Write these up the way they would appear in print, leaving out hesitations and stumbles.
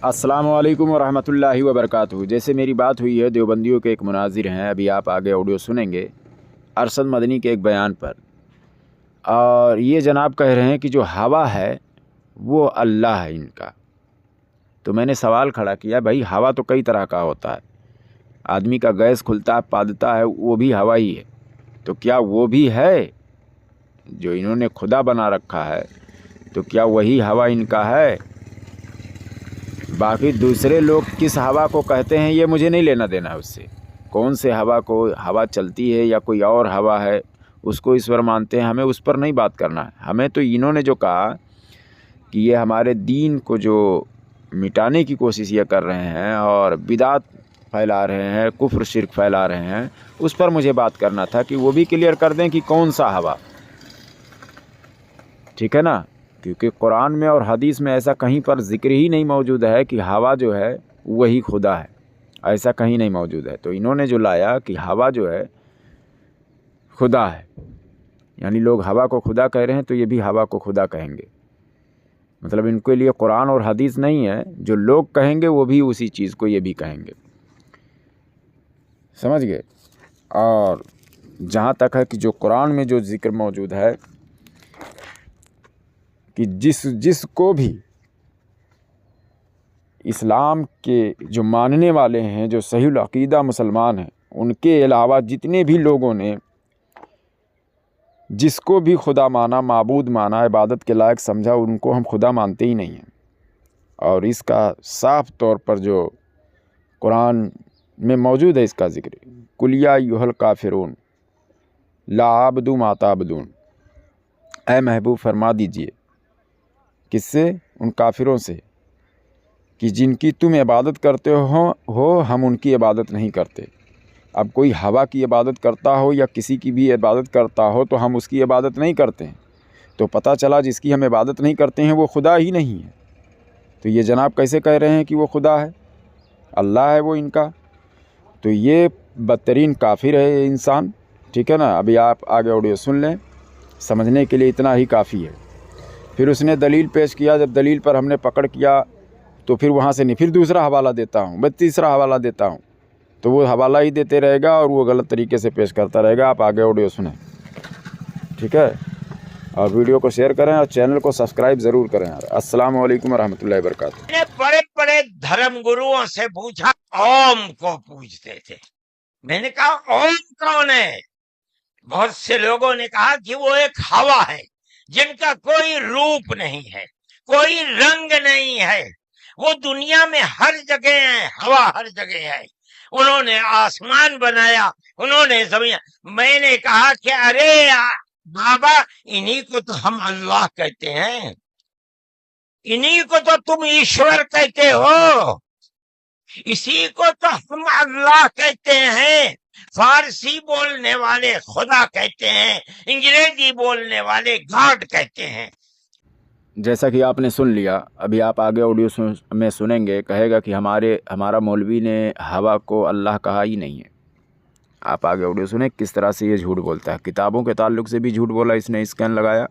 अस्सलाम वालेकुम वरहमतुल्लाहि वबरकातुहू। जैसे मेरी बात हुई है देवबंदियों के एक मुनाजिर हैं, अभी आप आगे ऑडियो सुनेंगे अरशद मदनी के एक बयान पर, और ये जनाब कह रहे हैं कि जो हवा है वो अल्लाह है इनका। तो मैंने सवाल खड़ा किया, भाई हवा तो कई तरह का होता है, आदमी का गैस खुलता है पादता है वो भी हवा ही है, तो क्या वो भी है जो इन्होंने खुदा बना रखा है? तो क्या वही हवा इनका है? बाकी दूसरे लोग किस हवा को कहते हैं ये मुझे नहीं लेना देना है उससे, कौन से हवा को हवा चलती है या कोई और हवा है उसको ईश्वर मानते हैं, हमें उस पर नहीं बात करना है। हमें तो इन्होंने जो कहा कि ये हमारे दीन को जो मिटाने की कोशिश ये कर रहे हैं और बिदात फैला रहे हैं, कुफ्र शिर्क फैला रहे हैं, उस पर मुझे बात करना था कि वो भी क्लियर कर दें कि कौन सा हवा, ठीक है ना। क्योंकि कुरान में और हदीस में ऐसा कहीं पर ज़िक्र ही नहीं मौजूद है कि हवा जो है वही खुदा है, ऐसा कहीं नहीं मौजूद है। तो इन्होंने जो लाया कि हवा जो है खुदा है, यानी लोग हवा को खुदा कह रहे हैं तो ये भी हवा को खुदा कहेंगे। मतलब इनके लिए कुरान और हदीस नहीं है, जो लोग कहेंगे वो भी उसी चीज़ को ये भी कहेंगे, समझ गए। और जहाँ तक है कि जो कुरान में जो ज़िक्र मौजूद है कि जिसको भी इस्लाम के जो मानने वाले हैं, जो सहीहुल अक़ीदा मुसलमान हैं, उनके अलावा जितने भी लोगों ने जिसको भी खुदा माना, माबूद माना, इबादत के लायक समझा, उनको हम खुदा मानते ही नहीं हैं। और इसका साफ़ तौर पर जो कुरान में मौजूद है इसका ज़िक्र, कुल या अय्युहल काफ़िरून ला अअबुदु मा ताबुदून, ऐ महबूब फरमा दीजिए, किससे? उन काफिरों से, कि जिनकी तुम इबादत करते हो हम उनकी इबादत नहीं करते। अब कोई हवा की इबादत करता हो या किसी की भी इबादत करता हो तो हम उसकी इबादत नहीं करते हैं। तो पता चला जिसकी हम इबादत नहीं करते हैं वो खुदा ही नहीं है। तो ये जनाब कैसे कह रहे हैं कि वो खुदा है, अल्लाह है वो इनका? तो ये बदतरीन काफिर है ये इंसान, ठीक है ना। अभी आप आगे ऑडियो सुन लें, समझने के लिए इतना ही काफ़ी है। फिर उसने दलील पेश किया, जब दलील पर हमने पकड़ किया तो फिर वहाँ से नहीं, फिर दूसरा हवाला देता हूँ, मैं तीसरा हवाला देता हूँ, तो वो हवाला ही देते रहेगा और वो गलत तरीके से पेश करता रहेगा। आप आगे ऑडियो सुनें, ठीक है। और वीडियो को शेयर करें और चैनल को सब्सक्राइब ज़रूर करें। अस्सलाम वालेकुम वरहमतुल्लाहि वबरकातुहू। मैंने बड़े बड़े धर्म गुरुओं से पूछा, ओम को पूछते थे। मैंने कहा ओम कौन है? बहुत से लोगों ने कहा कि वो एक हवा है जिनका कोई रूप नहीं है, कोई रंग नहीं है, वो दुनिया में हर जगह है, हवा हर जगह है। उन्होंने आसमान बनाया, उन्होंने जमीन। मैंने कहा कि अरे बाबा, इन्हीं को तो हम अल्लाह कहते हैं, इन्हीं को तो तुम ईश्वर कहते हो, इसी को तो हम अल्लाह कहते हैं। फारसी बोलने वाले खुदा कहते हैं, अंग्रेजी बोलने वाले गॉड कहते हैं। जैसा कि आपने सुन लिया, अभी आप आगे ऑडियो में सुनेंगे, कहेगा कि हमारा मौलवी ने हवा को अल्लाह कहा ही नहीं है। आप आगे ऑडियो सुने किस तरह से ये झूठ बोलता है। किताबों के ताल्लुक से भी झूठ बोला इसने, स्कैन लगाया,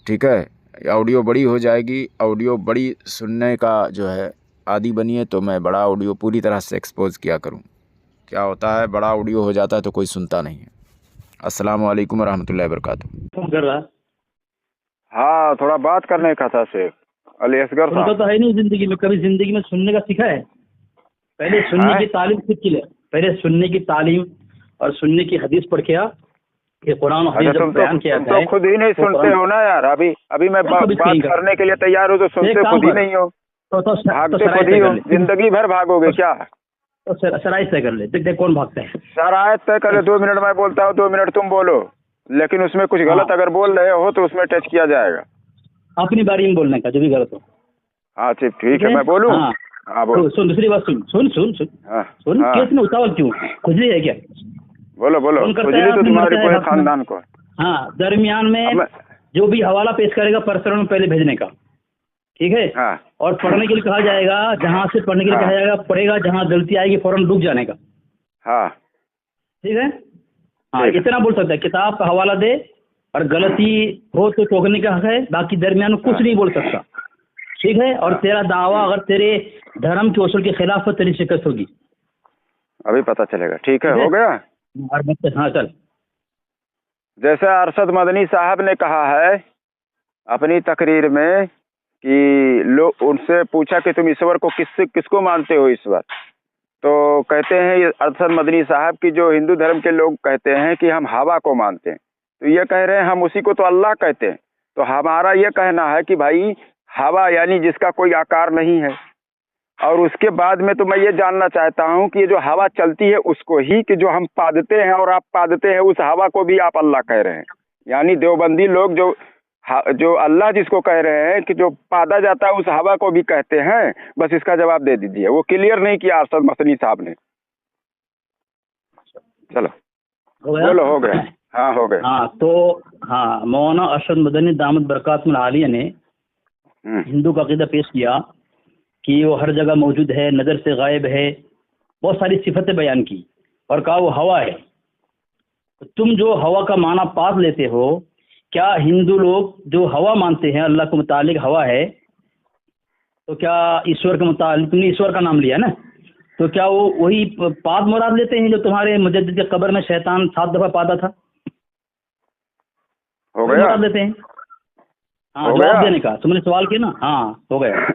ठीक है। ऑडियो बड़ी हो जाएगी, ऑडियो बड़ी सुनने का जो है आदि बनिए तो मैं बड़ा ऑडियो पूरी तरह से एक्सपोज किया करूं। क्या होता है, बड़ा ऑडियो हो जाता है तो कोई सुनता नहीं है। अस्सलाम वालेकुम वरहमतुल्लाहि वबरकातुहू। फोन कर रहा। हाँ, थोड़ा बात करने का था शेख अली असगर सुनता साहब। तो है नहीं जिंदगी में, कभी जिंदगी में सुनने का सीखा है? पहले सुनने की तालीम खुद की ले, पहले सुनने की तालीम और सुनने की हदीस पढ़ के आ कि कुरान और हदीस जब बयान किया तो खुद ही नहीं सुनते हो ना यार। अभी मैं बात करने के लिए तैयार हूँ तो सुनते खुद ही नहीं हो, भागते खुद ही हो, जिंदगी भर भागोगे क्या? तो शराइत तय कर ले, देख कौन भागता है। शराइत तय कर ले, 2 मिनट मैं बोलता हूँ, 2 मिनट तुम बोलो, लेकिन उसमें कुछ गलत अगर बोल रहे हो तो उसमें टच किया जाएगा। अपनी बारी में बोलने का, जो भी गलत हो। हाँ ठीक है, मैं बोलूँ? हाँ बोलो। सुन, दूसरी बात सुन सुन सुन सुन सुन, केस में उतावल क्यों? खुजली है क्या? बोलो खुजली तो तुम्हारे पूरे खानदान को। हाँ, दरमियान में जो भी हवाला पेश करेगा परसरों में पहले भेजने का, ठीक है। हाँ। और पढ़ने के लिए कहा जाएगा, जहाँ से पढ़ने के लिए कहा जाएगा पढ़ेगा, जहाँ गलती आएगी फौरन रुक जाने का। हाँ ठीक है। हाँ, इतना बोल सकता है, किताब का हवाला दे और गलती हो तो टोकने का हक है, बाकी दरमियान में कुछ नहीं बोल सकता। ठीक है, और तेरा दावा अगर तेरे धर्म के उसूल के खिलाफ हो तेरी शिकस्त होगी। अभी पता चलेगा। ठीक है, हो गया। और बच्चे, हाँ चल। जैसे अरशद मदनी साहब ने कहा है अपनी तकरीर में कि लोग उनसे पूछा कि तुम ईश्वर को किसको मानते हो ईश्वर, तो कहते हैं अरशद मदनी साहब कि जो हिंदू धर्म के लोग कहते हैं कि हम हवा को मानते हैं, तो ये कह रहे हैं हम उसी को तो अल्लाह कहते हैं। तो हमारा ये कहना है कि भाई हवा यानी जिसका कोई आकार नहीं है। और उसके बाद में तो मैं ये जानना चाहता हूँ कि ये जो हवा चलती है उसको ही कि जो हम पादते हैं और आप पादते हैं उस हवा को भी आप अल्लाह कह रहे हैं। यानी देवबंदी लोग जो अल्लाह जिसको कह रहे हैं कि जो पादा जाता है उस हवा को भी कहते हैं। बस इसका जवाब दे दीजिए। वो क्लियर नहीं किया अरशद मदनी साहब ने। चलो बोलो, हो गया। हाँ हो गया। हाँ तो हाँ, मौलाना अरशद मदनी दामद बरकातुल आलिया ने हिंदू का अकीदा पेश किया कि वो हर जगह मौजूद है, नज़र से गायब है, बहुत सारी सिफतें बयान की और कहा वो हवा है। तुम जो हवा का माना पास लेते हो, क्या हिंदू लोग जो हवा मानते हैं अल्लाह के मुतालिक हवा है, तो क्या ईश्वर के मुतालिक, तुमने ईश्वर का नाम लिया ना, तो क्या वो वही पाद मुराद लेते हैं जो तुम्हारे मुजद्दिद के कब्र में शैतान 7 दफा पादा था? हो गया, मुराद लेते हैं। हाँ, जवाब देने का तुमने सवाल किया ना। हाँ हो गया।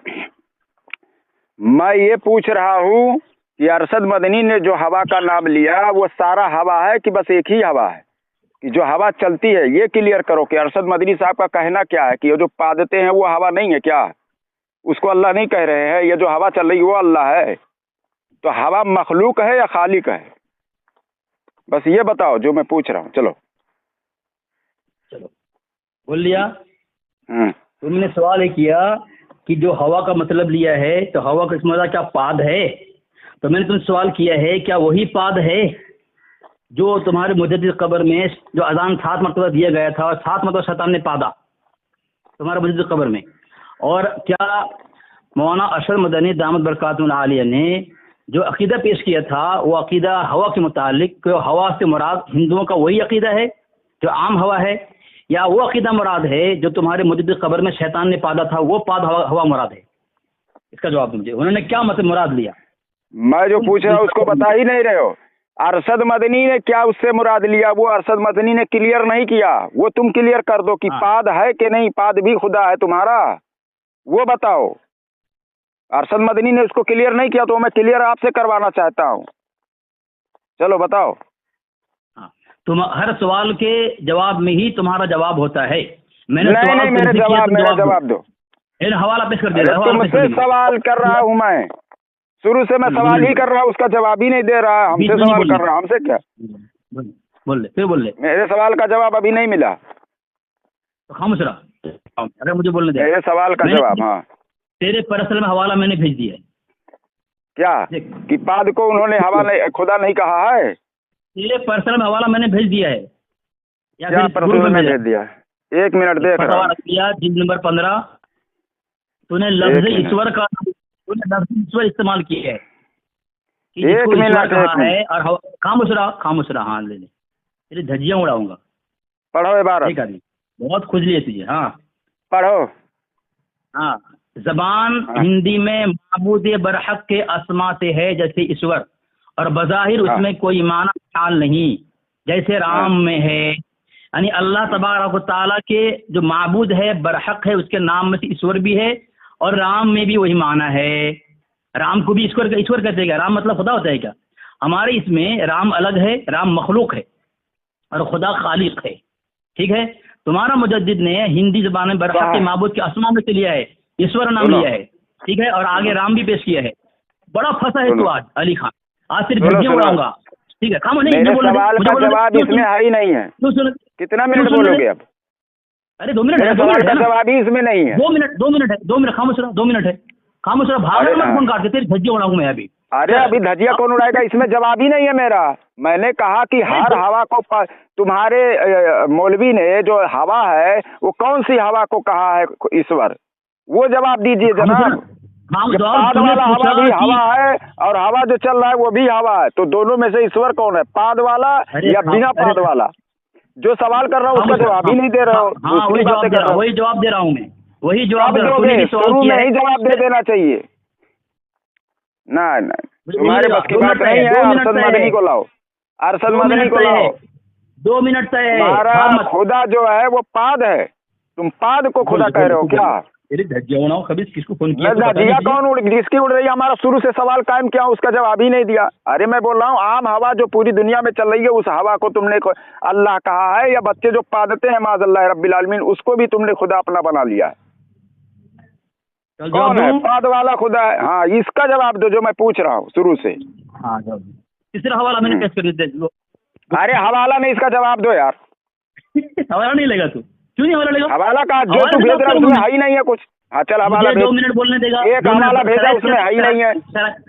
मैं ये पूछ रहा हूँ कि अरशद मदनी ने जो हवा का नाम लिया वो सारा हवा है कि बस एक ही हवा है, कि जो हवा चलती है? ये क्लियर करो कि अरशद मदनी साहब का कहना क्या है कि ये जो पादते हैं वो हवा नहीं है क्या? उसको अल्लाह नहीं कह रहे हैं। ये जो हवा चल रही है वो अल्लाह है। तो हवा मखलूक है या खालिक है? बस ये बताओ जो मैं पूछ रहा हूँ। चलो बोल लिया। तुमने सवाल ये किया कि जो हवा का मतलब लिया है, तो हवा का मतलब क्या पाद है? तो मैंने तुमसे सवाल किया है क्या वही पाद है जो तुम्हारे मुजद्दिद कब्र में जो अजान 7 मरतबा दिया गया था और 7 मरतबा शैतान ने पादा तुम्हारे मुजद्दिद कब्र में? और क्या मौलाना अरशद मदनी दामद बरकातुल आलिया ने जो अकीदा पेश किया था वो अकीदा हवा के मुतालिक, हवा से मुराद हिंदुओं का वही अकीदा है जो आम हवा है, या वो अकीदा मुराद है जो तुम्हारे मुजद्दिद कब्र में शैतान ने पादा था वो पाद हवा मुराद है? इसका जवाब दीजिए। उन्होंने क्या मतलब मुराद लिया? मैं जो पूछ रहा हूँ उसको बता ही नहीं रहे हो। अरशद मदनी ने क्या उससे मुराद लिया वो अरशद मदनी ने क्लियर नहीं किया। वो तुम क्लियर कर दो कि पाद है कि नहीं, पाद भी खुदा है तुम्हारा, वो बताओ। अरशद मदनी ने उसको क्लियर नहीं किया तो मैं क्लियर आपसे करवाना चाहता हूँ। चलो बताओ। तुम हर सवाल के जवाब में ही तुम्हारा जवाब होता है। मैंने नहीं, मेरा जवाब दो। हवाला पेश कर दिया। तुमसे सवाल कर रहा हूँ मैं, शुरू से मैं सवाल ही कर रहा हूँ, उसका जवाब ही नहीं दे रहा। हमसे सवाल कर रहा, हमसे क्या? बोल ले। मेरे सवाल का जवाब अभी नहीं मिला तो खामोश रहा। अरे मुझे बोलने दे। मेरे सवाल का जवाब। हाँ, तेरे पर्सनल में हवाला मैंने भेज दिया है। क्या कि पाद को उन्होंने हवा नहीं, खुदा नहीं कहा है? तेरे पर्सनल में हवाला मैंने भेज दिया है। क्या पर्सनल में भेज दिया? 1 मिनट देख रहा हूं। जिल्द नंबर 15 तूने लफ्ज ईश्वर का ईश्वर इस्तेमाल किया है कि जिसको ईश्वर कहा है। और खामोश रहा। हाँ ले तेरी धज्जियां उड़ाऊंगा। पढ़ो 12। ठीक आदमी, बहुत खुजली है तुझे। हाँ पढ़ो। हाँ, जबान हिंदी में माबूद बरहक के अस्मा से है जैसे ईश्वर, और बज़ाहिर उसमें कोई माना ख्याल नहीं जैसे राम में है। यानी अल्लाह तबारक व तआला के जो माबूद है बरहक है उसके नाम में से ईश्वर भी है और राम में भी वही माना है। राम को भी ईश्वर कहते हैं क्या? राम मतलब खुदा होता है क्या? हमारे इसमें राम अलग है, राम मखलूक है और खुदा खालिक है। ठीक है, तुम्हारा मुजद्दिद ने हिंदी जबान में बरहक के माबूद के अस्मा में से लिया है, ईश्वर नाम लिया है। ठीक है, और आगे राम भी पेश किया है। बड़ा फंसा है तू आज अली खान, आज सिर्फ धज्जियां उड़ाऊंगा। ठीक है, खामोश नहीं। सवाल का जवाब इसमें है ही नहीं है। कितना मिनट बोलोगे अब? अरे 2 मिनट है। सवाल का जवाब ही इसमें नहीं है। 2 मिनट खामोश रहा। 2 मिनट है, खामोश रहा। भाग मत फोन काट के, तेरी धज्जियां उड़ाऊंगा मैं अभी। अरे अभी धज्जिया कौन उड़ाएगा? इसमें जवाब ही नहीं है मेरा। मैंने कहा कि हर हवा को तुम्हारे मौलवी ने जो हवा है वो कौन सी हवा को कहा है ईश्वर, वो जवाब दीजिए जनाब। पाद वाला हवा भी हवा है और हवा जो चल रहा है वो भी हवा है, तो दोनों में से ईश्वर कौन है, पाद वाला या बिना पाद वाला? जो सवाल कर रहा हूँ उसका जवाब ही नहीं दे रहे हो। वही जवाब दे रहा हूँ मैं। वही जवाब कब तूने दोगे? भी सवाल शुरू किया में है। ही जवाब दे देना चाहिए। ना ना, मुझे तुम्हारे बोलिएगा, बस की 2 बात मिनट तय नहीं है, है। 2 मिनट अरशद तय मदनी है, को लाओ, अरशद 2 मदनी मिनट को तय है, लाओ। 2 मिनट तय है। तुम्हारा भाग मत। खुदा जो है वो पाद है, तुम पाद को खुदा कह रहे हो क्या? तेरे धज्जिया होना खबीस किसको फोन किया मैं तो बता धज्जिया दीजिए। कौन उड़, जिसकी उड़ रही है? हमारा शुरू से सवाल कायम किया, उसका जवाब ही नहीं दिया। अरे मैं बोल रहा हूँ आम हवा जो पूरी दुनिया में चल रही है, उस हवा को तुमने अल्लाह कहा है, या बच्चे जो पादते हैं माज़अल्लाह रब्बिल आलमीन, उसको भी तुमने खुदा अपना बना लिया है? चल कौन जवाब है दूं? पाद वाला खुदा है? हाँ, इसका जवाब दो जो मैं पूछ रहा हूँ शुरू से। हाँ जवाब दूं। तीसरा हवाला मैंने पेश कर दिया। अरे हवाला नहीं, इसका जवाब दो यार। हवाला नहीं लेगा तू? क्यों नहीं हवाला लेगा? हवाला का जो हवाले तू से भेज बात रहा है करूं उसमें मैं। है ही नहीं है कुछ। हाँ चल हवाला मुझे 2 भेज। मिनट बोलने देगा? एक 2 मिनट हवाला भेजा, शराइत उसमें है ही नहीं है।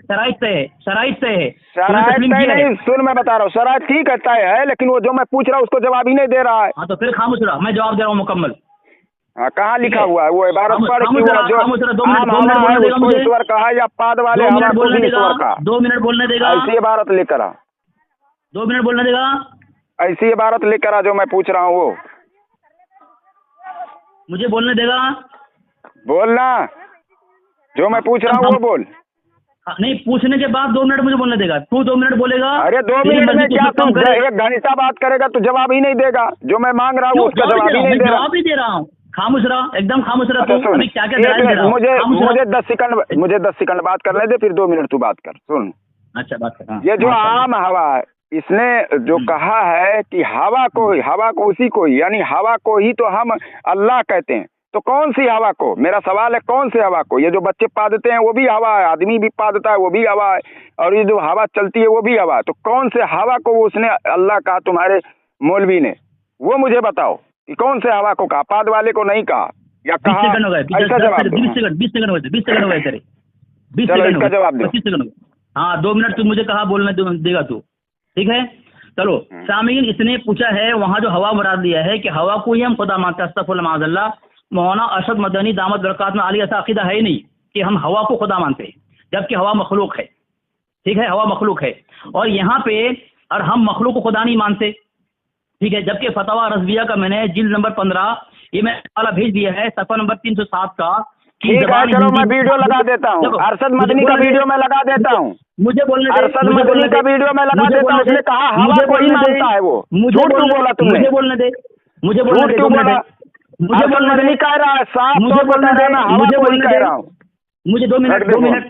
शराइत तय है, शराइत तय है। तूने शराइत तस्लीम तय किया है? नहीं, सुन मैं बता रहा हूँ, शराइत ठीक है तय है, लेकिन वो जो मैं पूछ रहा हूँ उसको जवाब ही नहीं दे रहा है। हाँ तो फिर खामोश रहा, मैं जवाब दे रहा हूँ मुकम्मल। हाँ कहाँ लिखा है। हुआ है? वो इबारत खामोश- पढ़ कि खामोश वो रहा, जो खामोश रहा, 2 मिनट आम 2 मिनट हवा है बोलने देगा उसको मुझे? ईश्वर कहा, या पाद वाले 2 हवा मिनट को बोलने भी देगा? ईश्वर कहा? 2 मिनट बोलने देगा? ऐसी इबारत लेकर आ, 2 मिनट बोलने देगा? ऐसी इबारत लेकर आ जो मैं पूछ रहा हूँ वो मुझे बोलने देगा? बोलना, जो मैं पूछ रहा हूँ वो बोल। हाँ, नहीं पूछने के बाद 2 मिनट मुझे बोलने देगा। तू 2 मिनट बोलेगा? अरे 2 तेरी मिनट मर्जी, में तू क्या? उसमें तू कम करे। 1 घंटा बात करेगा तो जवाब ही नहीं देगा। जो मैं मांग रहा हूँ क्यों? उसका जवाब ही नहीं मैं दे रहा। जवाब ही दे रहा हूँ। खामोश रहा, एकदम खामोश रहा। अच्छा तू सुन, अभी क्या क्या एक दलाइल दे मिनट, रहा हूँ? खामोश रहा। मुझे 10 सेकंड बात करने दे, फिर 2 मिनट तू बात कर। सुन, अच्छा बात कर। हाँ, ये जो माशाल्लाह। आम हवा है, इसने जो कहा है कि हवा को उसी को ही, यानी हवा को ही तो हम अल्लाह कहते हैं। तो कौन सी हवा को? मेरा सवाल है, कौन सी हवा को? ये जो बच्चे पादते हैं वो भी हवा है, आदमी भी पादता है वो भी हवा है, और ये जो हवा चलती है वो भी हवा है। तो कौन से हवा को उसने अल्लाह कहा तुम्हारे मौलवी ने? वो मुझे बताओ कि कौन से हवा को कहा? पाद वाले को नहीं कहा, या 20 कहा? सेकंड हो गए। ऐसा जवाब दो। 20 सेकंड 20 सेकंड हो गए। 20 सेकंड हो गए तेरे। 20 चलो, सेकंड हो इसका गए। जवाब दो। 25 सेकंड हो गए। हाँ 2 मिनट तू मुझे कहा बोलने देगा तू? ठीक है चलो। सामीन, इसने पूछा है वहाँ जो हवा मुराद लिया है कि हवा को ही हम खुदा मानते हैं। अस्तगफुरुल्लाह माज़अल्लाह। मौलाना अरशद मदनी दामत बरकात में आली ऐसा अकीदा है ही नहीं कि हम हवा को खुदा मानते हैं, जबकि हवा मखलूक है। ठीक है, हवा मखलूक है। और यहाँ पे और हम मखलूक को खुदा नहीं मानते। ठीक है, जबकि फतवा रज़विया का मैंने जिल्द नंबर 15 ये मैं वाला भेज दिया है, सफ़ा नंबर 307 का। ठीक है, चलो मैं वीडियो लगा देता हूँ। अरशद मदनी का वीडियो मैं लगा देता हूँ। मुझे बोलने दे। अरशद मदनी का वीडियो मैं लगा देता हूँ। उसने कहा हवा को ही मानता है वो। झूठ क्यों बोला तुमने? मुझे बोलने दे। मुझे बोलने झूठ दे। क्यों बोला? अरशद मदनी कह रहा है, साफ तौर पर कह रहा है, मैं हवा को ही कह रहा हूँ। मुझे 2 मिनट 2 मिनट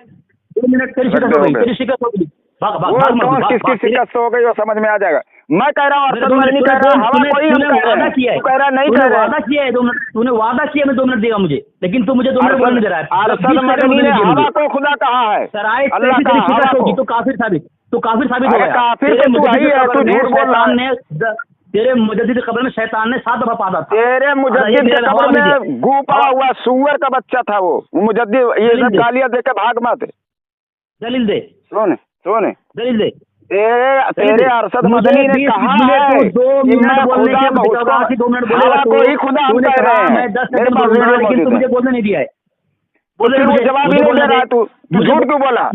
2 मिनट तेरी शिकस्त हो गई। तेरी शिकस्त हो गई। भाग भाग वो भाग कौन मत। किसकी शिकस्त हो गई वो समझ में आ जाएगा। मैं कह रहा हूँ अरशद मदनी कह रहा है हवा को ही हम कह रहे हैं। तू कह रहा है नहीं कह रहे। वादा किया है 2 मिनट। तूने वादा किया मैं 2 मिनट देगा मुझे, लेकिन तू मुझे 2 मिनट बोलने दे रहा है। अरशद मदनी ने हवा को खुदा कहा है। शराइत अल्लाह का हवा को। तो काफिर साबित हो अरे गया। काफिर तो तू ही है, तू झूठ बोल रहा है। तेरे मुजद्दिद कब्र में शैतान ने 7 दफा पादा था। तेरे मुजद्दिद के कब्र में गू पड़ा हुआ सूअर का बच्चा था वो मुजद्दिद। ये सब गालियां दे के भाग मत। दलील दे। सुन दलील दे। तेरे अरशद मदनी ने कहा है कि मैं खुदा हवा को ही खुदा हम कह रहे हैं। मेरे पास वीडियो मौजूद है। मुझे बोलने नहीं दिया है। फिर वो जवाब ही नहीं दे रहा है। तू झूठ क्यों बोला?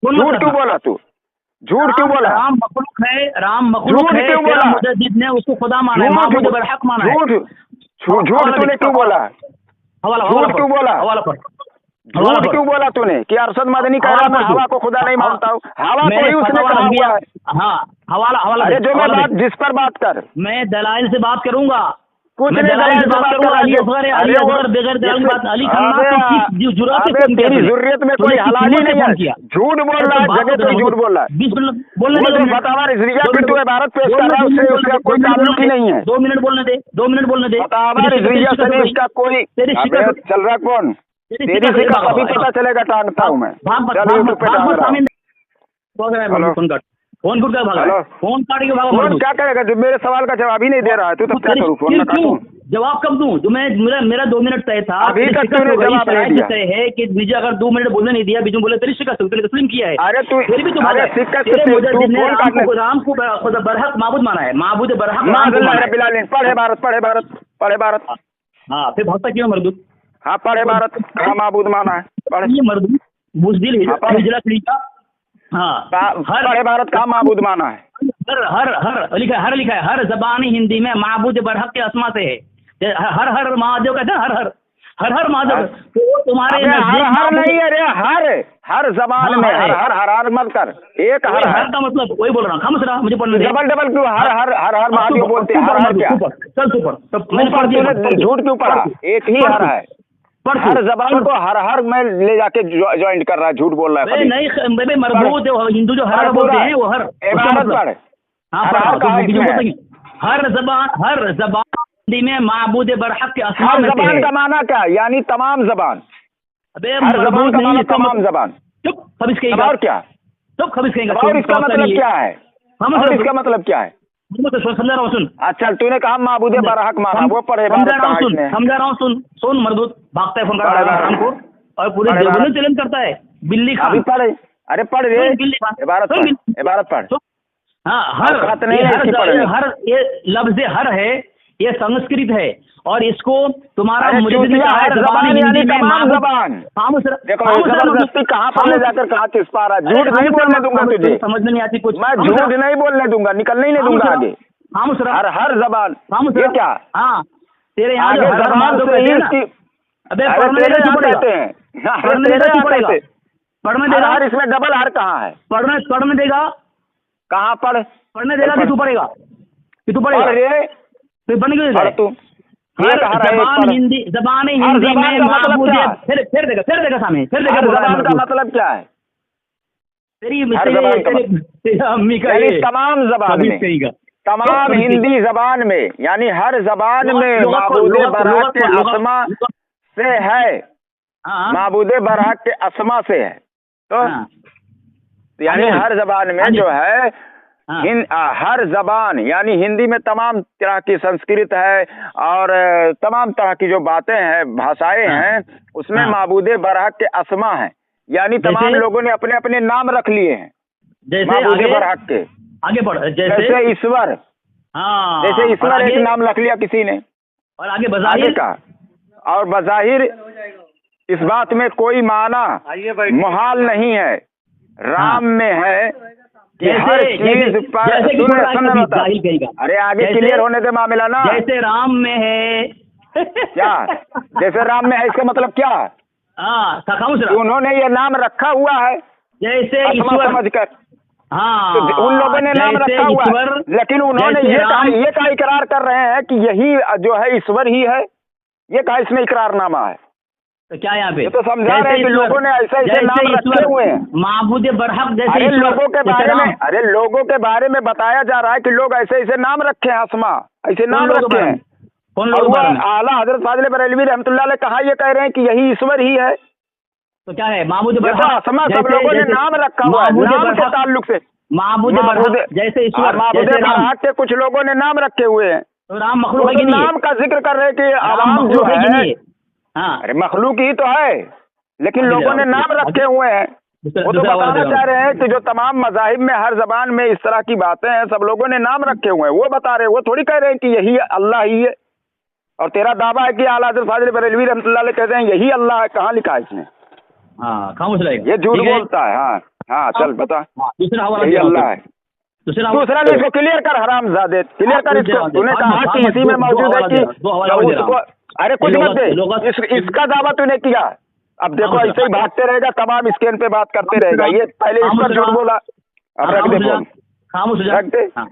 झूठ क्यों बोला? तू झूठ क्यों बोला? राम मखलूक है। राम मखलूक है। क्यों बोला? मुजद्दिद ने उसको खुदा माना है, माबूद बरहक माना है। झूठ तूने क्यों बोला? झूठ क्यों बोला? झूठ क्यों बोला तूने कि अरशद मदनी कह रहा मैं हवा को खुदा नहीं मानता हूँ? हवा को ही उसने कहा हुआ है। हाँ हवाला। अरे जो मैं बात जिस पर बात कर, मैं दलाइल से बात करूंगा। कुछ मैं नहीं दलाइल से बात करूंगा। अली असगर बगैर दलाइल की बात। अली खान तेरी जरूरत में कोई हलाली नहीं है। झूठ बोल रहा है, जगह तो झूठ बोल रहा है। बोलने बतावा रिजविया की तू इबारत पेश कर रहा है, उससे उसका कोई ताल्लुक ही नहीं है। 2 मिनट बोलने दे। 2 मिनट बोलने दे। बतावा रिजविया से इसका कोई चल रहा कौन? तेरी शिकस्त अभी पता चलेगा। टांगता हूँ मैं। चल यूट्यूब पे टांग रहा हूँ। फोन कुट कर भागा। फोन काट के भागा। फोन क्या करेगा जो मेरे सवाल का जवाब ही नहीं दे रहा है? तू तब क्या करूँ? फोन ना काटूं? जवाब कब दूं? जो मैं मेरा 2 मिनट तय था। अभी तक तूने जवाब नहीं दिया। तय है कि मुझे अगर 2 मिनट बोलने नहीं दिया, बीच में बोले तेरी शिकस्त हो, तेरे तस्लीम किया है। अरे तू फिर भी तू अरे शिकस्त तेरे तू मुजद्दिद ने फोन काटने राम को खुदा बरहक माबूद माना है। माबूद बरहक माज़अल्लाह रब्बिल आलमीन। पढ़े भारत। हाँ फिर भागता क्यों मरदूद? हाँ पढ़े भारत। कहाँ माबूद माना है? पढ़े ये मरदूद बुज़दिल हिजरा खलीफा। हाँ पढ़े भारत कहाँ माबूद माना है? हर लिखा है हर ज़बानी हिंदी में माबूद बरहक के अस्मा से है। हर महादेव कहते हैं हर हर हर महादेव, तो वो तुम्हारे अबे हर नजदीक हर माबूद- नहीं, अरे हर जबान हाँ, में हर है। हर मत कर, एक वही हर हर है। का मतलब वही बोल रहा हूँ, खामोश रहा, मुझे पढ़ने दे। डबल डबल क्यों हर महादेव बोलते हैं, तू हर पढ़, हर क्या? तू पढ़, चल तू पढ़, तब मैंने तू पढ़ पर दिया, तूने पढ़ तू। झूठ क्यों पढ़ा? पढ़ तू। एक ही पढ़ हर तू। है, पढ़ तू। हर जबान को हर में ले जाके ज्वाइंट कर रहा है, झूठ बोल रहा है अरे खाली। नहीं बेबे, मरबूत है, हिंदू जो हर पढ़ बोलते पूरा, हैं वो हर, उसका इबारत मतलब। पढ़, हाँ हर पढ़ा, हर तो कहाँ बीच में इसमें है? बोलते हैं, हर जबान हिंदी में माबूद बरहक के अस्मा हर में से जबान है। का माना क्या? यानी तमाम जबान, अबे हर जबान मरबूत का नहीं, माना इसका तमाम मतलब जबान। चुप, खबीस अब कहेगा, और क्या? चुप खबीस कहेगा, और इसका समझता मतलब नहीं है। क्या है? समझ और रहा इसका हूँ, मतलब क्या है? समझा रहा हूँ, सुन। अच्छा तूने कहा माबूदे बरहक माना, वो पढ़े समझा इबारत रहा हूँ, कहाँ सुन, इसमें? समझा रहा हूँ, सुन सुन, मरदूत भागता है फोन कर पढ़ रहा इबारत। है को, और पूरे पढ़ देवबंद इबारत। चैलेंज करता है, बिल्ली अभी खान। पढ़, अरे पढ़ रे, सुन, बिल्ली खान, इबारत सुन, पढ़, बिल्ली- इबारत पढ़। सुन। हाँ, हर औकात नहीं ये है इसकी पढ़ने। हर ये लफ्ज हर है, ये संस्कृत है, और इसको तुम्हारा अरे मुझे भी चूतिया, कहा है, हर जबान जबान हिंदी यानी में तमाम माबूद- जबान। खामोश रह, देखो खामोश रह, जबरदस्ती कहाँ पर ले जाकर कहाँ चिपका रहा है, झूठ नहीं बोलने दूंगा तुझे, समझ में नहीं आती कुछ। मैं खामोश झूठ रह, नहीं बोलने दूंगा, निकलने ही नहीं खामोश दूंगा रह, आगे। खामोश रह, हर जबान, खामोश ये रह। क्या? हाँ, तेरे यहाँ जो आगे हर जबान महादेव से कहते ही हैं ना, इसकी, अबे अरे पढ़ने तेरे देगा, यहाँ तू पढ़ेगा, कहते हैं, अरे पढ़ने तेरे देगा, तू यहाँ पढ़ेगा, कहते, पढ़ने हर देगा, हर इसमें डबल हर कहाँ है? पढ़ने देगा, कहाँ पढ़? पढ़ने देगा कि तू पढ़ेगा, कि तू पढ़ पढ़ेगा, रे, फिर पढ़ने क्यों पढ़ देता है? तू, हर एक हर है, एक जबान पढ़। हिंदी, जबान हर हिंदी जबान में का मतलब माबूद क्या? फिर देगा सामने, फिर देगा हर बोल रहा है जबान का मरदूत। मतलब क्या है? तेरी हर जबान का तेरी अम्मी का यानी ये तमाम जबान खबीस में, कहेगा। तमाम खबीस हिंदी जबान में, यानी हर जबान में माबूदे बरहक के अस्मा से है, हाँ माबूदे बरहक के अस्मा से है, तो हाँ, यानी आगे हर जबान में आगे। जो है हाँ। हर जबान यानी हिंदी में तमाम तरह की संस्कृत है और तमाम तरह की जो बातें हैं, भाषाएं हाँ। हैं, उसमें हाँ। माबूदे बरहक के अस्मा है, यानी तमाम जैसे- लोगों ने अपने अपने नाम रख लिए हैं जैसे माबूदे आगे बरहक के। आगे बढ़, जैसे ईश्वर, हाँ, जैसे और ईश्वर आगे- एक नाम रख लिया किसी ने, और आगे आगे बज़ाहिर का, और बज़ाहिर इस बात में कोई माना मुहाल नहीं है, राम में है कि हर चीज पर जैसे कि सुन बोल रहा है सुन कभी बता, जाहिल कहेगा। अरे आगे जैसे- क्लियर होने दे मामला ना, जैसे राम में है क्या जैसे राम में है, इसका मतलब क्या? हाँ, खामोश कि रहा। उन्होंने ये नाम रखा हुआ है जैसे अस्मा ईश्वर, समझकर, हाँ, तो उन लोगों ने नाम जैसे रखा हुआ है, ईश्वर, लेकिन उन्होंने जैसे ये कहा इकरार कर रहे हैं कि यही जो है ईश्वर ही है, ये कहा इसमें इकरारनामा है। तो क्या यहाँ पे ये तो समझा रहे हैं कि ईश्वर- लोगों ने ऐसे जैसे नाम रखे ईश्वर, हुए हैं। माबूद बरहक जैसे अरे ईश्वर, लोगों के जैसे बारे राम। में, अरे लोगों के बारे में बताया जा रहा है कि लोग ऐसे ऐसे नाम रखे हैं, अस्मा ऐसे नाम लोगों के रखे बारे हैं, में? कौन और लोगों के वो बारे में? आला हजरत फाजिल बरेलवी रहमतुल्लाह अलैह कहा ये कह रहे हैं कि यही ईश्वर ही है। तो क्या है माबूद ये तो बरहक? अस्मा सब लोगों ने नाम रखा हुआ है, माबूद नाम के बरहक, ताल्लुक से माबूद बरहक जैसे ईश्वर, माबूद जैसे राम। बरहक के कुछ लोगों ने नाम रखे हुए हैं, तो राम मखलूक वो है तो कि नहीं? नाम का जिक्र कर रहे हैं कि राम आवाम जो मखलूक है कि है, नहीं? हाँ, अरे मखलूक ही तो है, लेकिन आगे लोगों ने जाओ, नाम रखे आगे- हुए हैं। वो तो दूसरा वाला बताना जवाब। चाह रहे हैं कि जो तमाम मजाहिब में हर जबान में इस तरह की बातें हैं, सब लोगों ने नाम रखे हुए हैं, वो बता रहे हैं, वो थोड़ी कह रहे हैं कि यही अल्लाह ही है। और तेरा दावा है कि आला हज़रत फाजिल बरेलवी रहमतुल्लाह अलैह कहते हैं यही अल्लाह है, कहाँ लिखा है इसमें? हाँ, खामोश रहेगा। ये झूठ ठीक है? बोलता है। हाँ हाँ, चल बता, हाँ, दूसरा हवाला यही दे रहा हूँ अल्लाह तुम। है। दूसरा दूसरा नहीं, इसको क्लियर कर, हरामजादे क्लियर कर इसको। तूने कहा कि इसी में मौजूद है कि उसको, अरे कुछ मत दे, इसका दावा तूने किया, अब देखो ऐसे ही भागते रहेगा, तमाम स्कैन पे बात करते रहेगा, ये पहले इस पर झूठ बोला, अब रख दे फोन, खामोश हो जा। रख दे। हाँ।